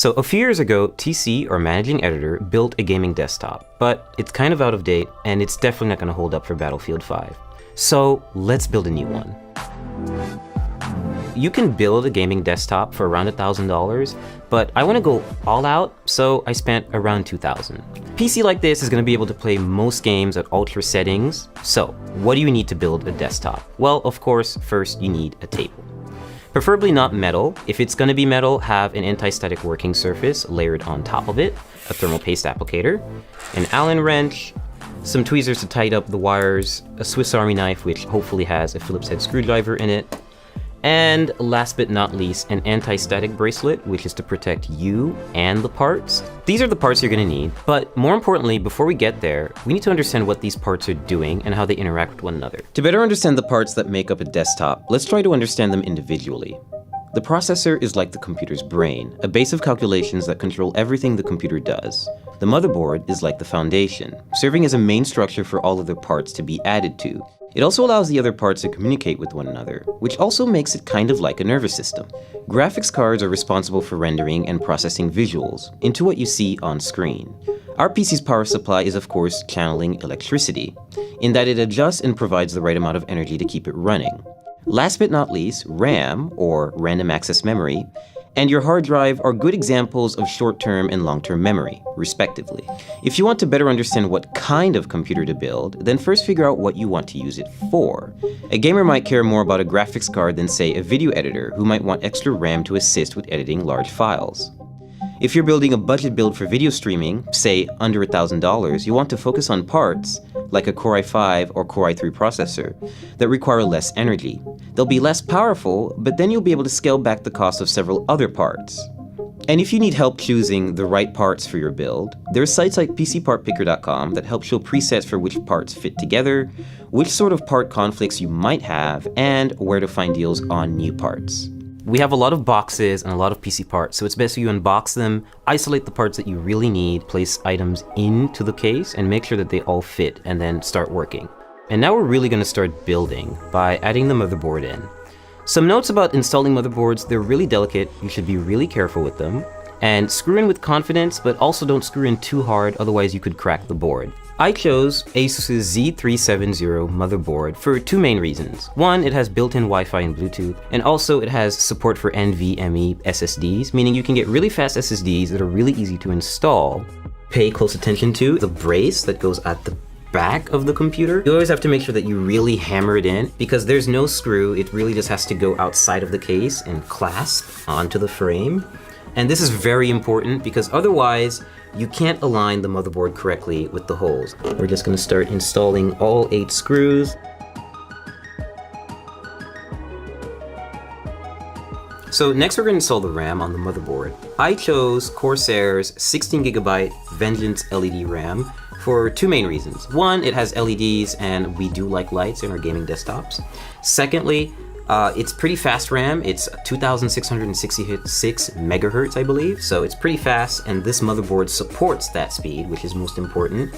So a few years ago, TC, our managing editor, built a gaming desktop, but it's kind of out of date and it's definitely not going to hold up for Battlefield 5. So let's build a new one. You can build a gaming desktop for around $1,000, but I want to go all out, so I spent around $2,000. PC like this is going to be able to play most games at ultra settings. So what do you need to build a desktop? Well, of course, first you need a table. Preferably not metal. If it's going to be metal, have an anti-static working surface layered on top of it, a thermal paste applicator, an Allen wrench, some tweezers to tighten up the wires, a Swiss Army knife which hopefully has a Phillips head screwdriver in it, and last but not least, an anti-static bracelet, which is to protect you and the parts. These are the parts you're gonna need, but more importantly, before we get there, we need to understand what these parts are doing and how they interact with one another. To better understand the parts that make up a desktop, let's try to understand them individually. The processor is like the computer's brain, a base of calculations that control everything the computer does. The motherboard is like the foundation, serving as a main structure for all other parts to be added to. It also allows the other parts to communicate with one another, which also makes it kind of like a nervous system. Graphics cards are responsible for rendering and processing visuals into what you see on screen. Our PC's power supply is of course channeling electricity, in that it adjusts and provides the right amount of energy to keep it running. Last but not least, RAM, or random access memory, and your hard drive are good examples of short-term and long-term memory, respectively. If you want to better understand what kind of computer to build, then first figure out what you want to use it for. A gamer might care more about a graphics card than, say, a video editor who might want extra RAM to assist with editing large files. If you're building a budget build for video streaming, say under $1,000, you want to focus on parts, like a Core i5 or Core i3 processor, that require less energy. They'll be less powerful, but then you'll be able to scale back the cost of several other parts. And if you need help choosing the right parts for your build, there are sites like PCPartPicker.com that help show presets for which parts fit together, which sort of part conflicts you might have, and where to find deals on new parts. We have a lot of boxes and a lot of PC parts, so it's best if you unbox them, isolate the parts that you really need, place items into the case, and make sure that they all fit, and then start working. And now we're really going to start building by adding the motherboard in. Some notes about installing motherboards: they're really delicate, you should be really careful with them, and screw in with confidence, but also don't screw in too hard, otherwise you could crack the board. I chose Asus's Z370 motherboard for two main reasons. One, it has built-in Wi-Fi and Bluetooth, and also it has support for NVMe SSDs, meaning you can get really fast SSDs that are really easy to install. Pay close attention to the brace that goes at the back of the computer. You always have to make sure that you really hammer it in, because there's no screw, it really just has to go outside of the case and clasp onto the frame. And this is very important because otherwise you can't align the motherboard correctly with the holes. We're just going to start installing all 8 screws. So next we're going to install the RAM on the motherboard. I chose Corsair's 16GB Vengeance LED RAM for two main reasons. One, it has LEDs and we do like lights in our gaming desktops. Secondly, it's pretty fast RAM. It's 2666 megahertz, I believe, so it's pretty fast, and this motherboard supports that speed, which is most important.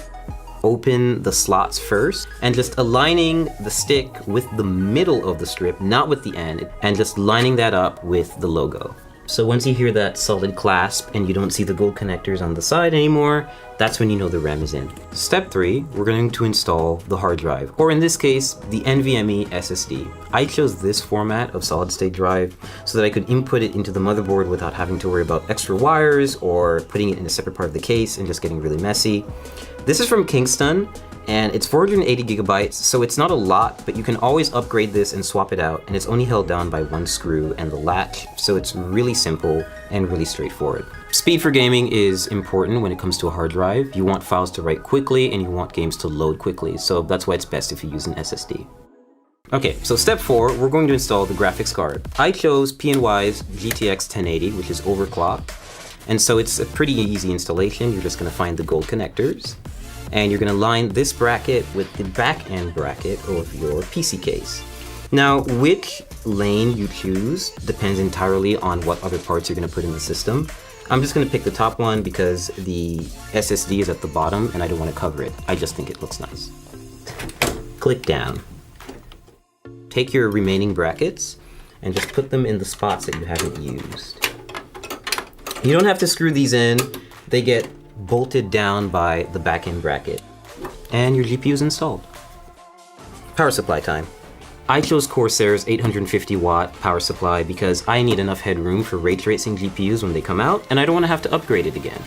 Open the slots first, and just aligning the stick with the middle of the strip, not with the end, and just lining that up with the logo. So once you hear that solid clasp and you don't see the gold connectors on the side anymore, that's when you know the RAM is in. Step 3, we're going to install the hard drive, or in this case, the NVMe SSD. I chose this format of solid state drive so that I could input it into the motherboard without having to worry about extra wires or putting it in a separate part of the case and just getting really messy. This is from Kingston, and it's 480 gigabytes, so it's not a lot, but you can always upgrade this and swap it out, and it's only held down by one screw and the latch, so it's really simple and really straightforward. Speed for gaming is important when it comes to a hard drive. You want files to write quickly and you want games to load quickly, so that's why it's best if you use an SSD. Okay, so step 4, we're going to install the graphics card. I chose PNY's GTX 1080, which is overclocked, and so it's a pretty easy installation. You're just going to find the gold connectors, and you're going to line this bracket with the back end bracket of your PC case. Now, which lane you choose depends entirely on what other parts you're going to put in the system. I'm just going to pick the top one because the SSD is at the bottom and I don't want to cover it. I just think it looks nice. Click down. Take your remaining brackets and just put them in the spots that you haven't used. You don't have to screw these in. They get bolted down by the back-end bracket. And your GPU is installed. Power supply time. I chose Corsair's 850 watt power supply because I need enough headroom for ray tracing GPUs when they come out, and I don't want to have to upgrade it again.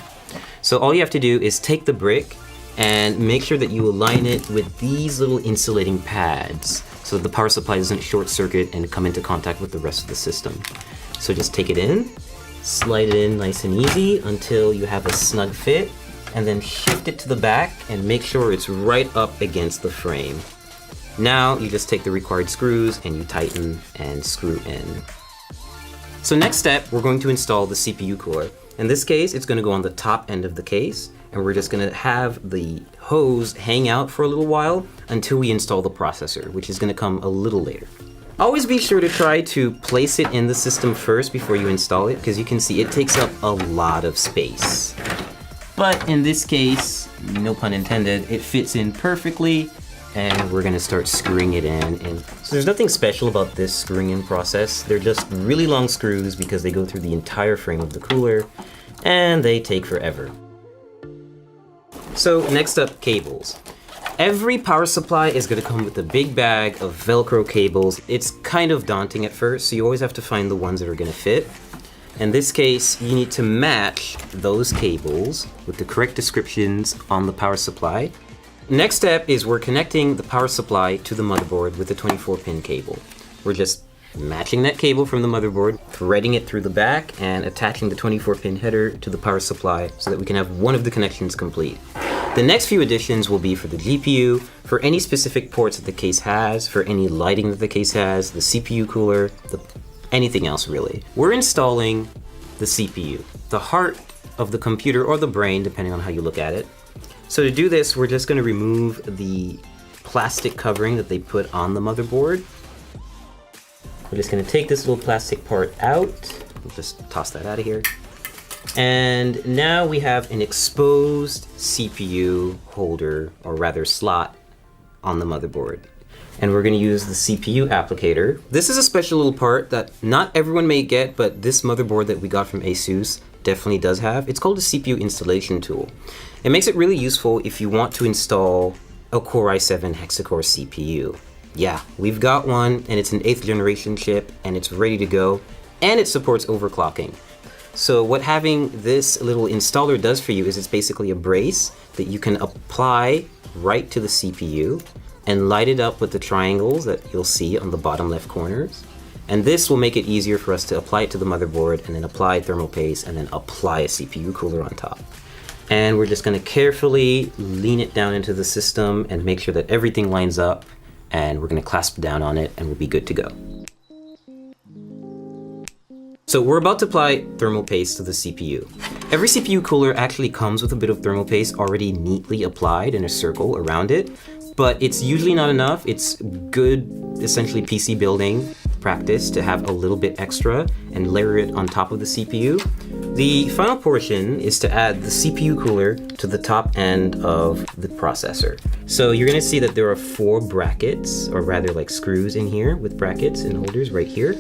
So all you have to do is take the brick and make sure that you align it with these little insulating pads so that the power supply doesn't short circuit and come into contact with the rest of the system. So just take it in, slide it in nice and easy until you have a snug fit, and then shift it to the back and make sure it's right up against the frame. Now you just take the required screws and you tighten and screw in. So next step, we're going to install the CPU cooler. In this case, it's going to go on the top end of the case, and we're just going to have the hose hang out for a little while until we install the processor, which is going to come a little later. Always be sure to try to place it in the system first before you install it, because you can see it takes up a lot of space. But in this case, no pun intended, it fits in perfectly, and we're gonna start screwing it in. And so there's nothing special about this screwing in process. They're just really long screws because they go through the entire frame of the cooler, and they take forever. So next up, cables. Every power supply is gonna come with a big bag of Velcro cables. It's kind of daunting at first, so you always have to find the ones that are gonna fit. In this case, you need to match those cables with the correct descriptions on the power supply. Next step is we're connecting the power supply to the motherboard with a 24-pin cable. We're just matching that cable from the motherboard, threading it through the back, and attaching the 24-pin header to the power supply so that we can have one of the connections complete. The next few additions will be for the GPU, for any specific ports that the case has, for any lighting that the case has, the CPU cooler, anything else really. We're installing the CPU, the heart of the computer or the brain, depending on how you look at it. So to do this, we're just going to remove the plastic covering that they put on the motherboard. We're just going to take this little plastic part out. We'll just toss that out of here. And now we have an exposed CPU holder, or rather slot, on the motherboard. And we're going to use the CPU applicator. This is a special little part that not everyone may get, but this motherboard that we got from ASUS definitely does have. It's called a CPU installation tool. It makes it really useful if you want to install a Core i7 hexa-core CPU. Yeah, we've got one, and it's an 8th generation chip, and it's ready to go, and it supports overclocking. So what having this little installer does for you is it's basically a brace that you can apply right to the CPU and light it up with the triangles that you'll see on the bottom left corners. And this will make it easier for us to apply it to the motherboard and then apply thermal paste and then apply a CPU cooler on top. And we're just gonna carefully lean it down into the system and make sure that everything lines up, and we're gonna clasp down on it and we'll be good to go. So we're about to apply thermal paste to the CPU. Every CPU cooler actually comes with a bit of thermal paste already neatly applied in a circle around it, but it's usually not enough. It's good, essentially PC building practice to have a little bit extra and layer it on top of the CPU. The final portion is to add the CPU cooler to the top end of the processor. So you're gonna see that there are 4 brackets, or rather like screws in here with brackets and holders right here.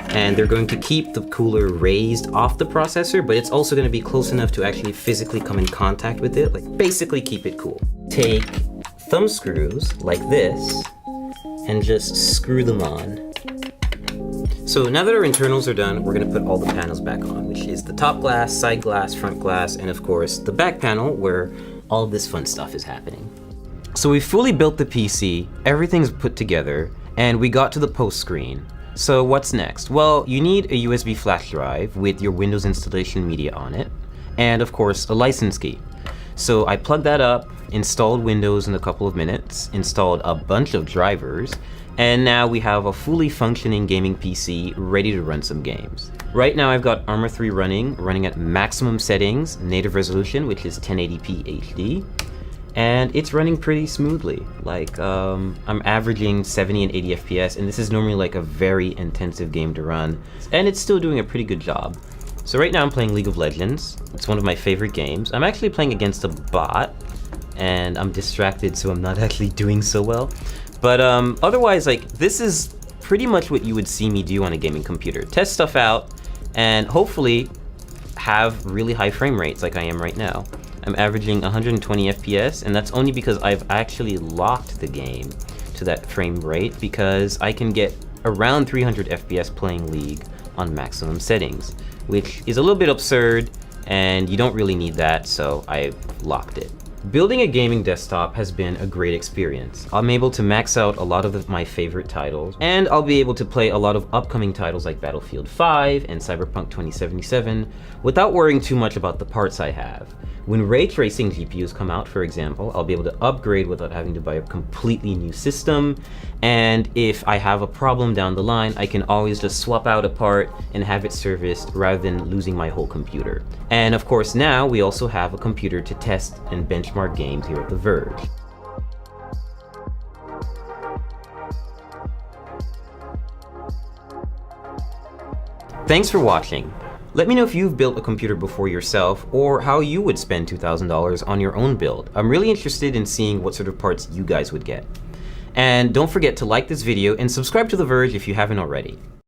And they're going to keep the cooler raised off the processor, but it's also gonna be close enough to actually physically come in contact with it, like basically keep it cool. Take thumb screws like this and just screw them on. So now that our internals are done, we're gonna put all the panels back on, which is the top glass, side glass, front glass, and of course the back panel where all of this fun stuff is happening. So we fully built the PC, everything's put together, and we got to the post screen. So what's next? Well, you need a USB flash drive with your Windows installation media on it, and of course a license key. So I plugged that up, installed Windows in a couple of minutes, installed a bunch of drivers, and now we have a fully functioning gaming PC ready to run some games. Right now I've got Arma 3 running at maximum settings, native resolution, which is 1080p HD, and it's running pretty smoothly. Like, I'm averaging 70 and 80 FPS, and this is normally like a very intensive game to run, and it's still doing a pretty good job. So right now I'm playing League of Legends. It's one of my favorite games. I'm actually playing against a bot, and I'm distracted, so I'm not actually doing so well. But otherwise, like, this is pretty much what you would see me do on a gaming computer. Test stuff out, and hopefully have really high frame rates like I am right now. I'm averaging 120 FPS, and that's only because I've actually locked the game to that frame rate, because I can get around 300 FPS playing League on maximum settings, which is a little bit absurd, and you don't really need that, so I've locked it. Building a gaming desktop has been a great experience. I'm able to max out a lot of my favorite titles, and I'll be able to play a lot of upcoming titles like Battlefield 5 and Cyberpunk 2077 without worrying too much about the parts I have. When ray tracing GPUs come out, for example, I'll be able to upgrade without having to buy a completely new system. And if I have a problem down the line, I can always just swap out a part and have it serviced rather than losing my whole computer. And of course, now we also have a computer to test and benchmark games here at The Verge. Thanks for watching. Let me know if you've built a computer before yourself, or how you would spend $2,000 on your own build. I'm really interested in seeing what sort of parts you guys would get. And don't forget to like this video and subscribe to The Verge if you haven't already.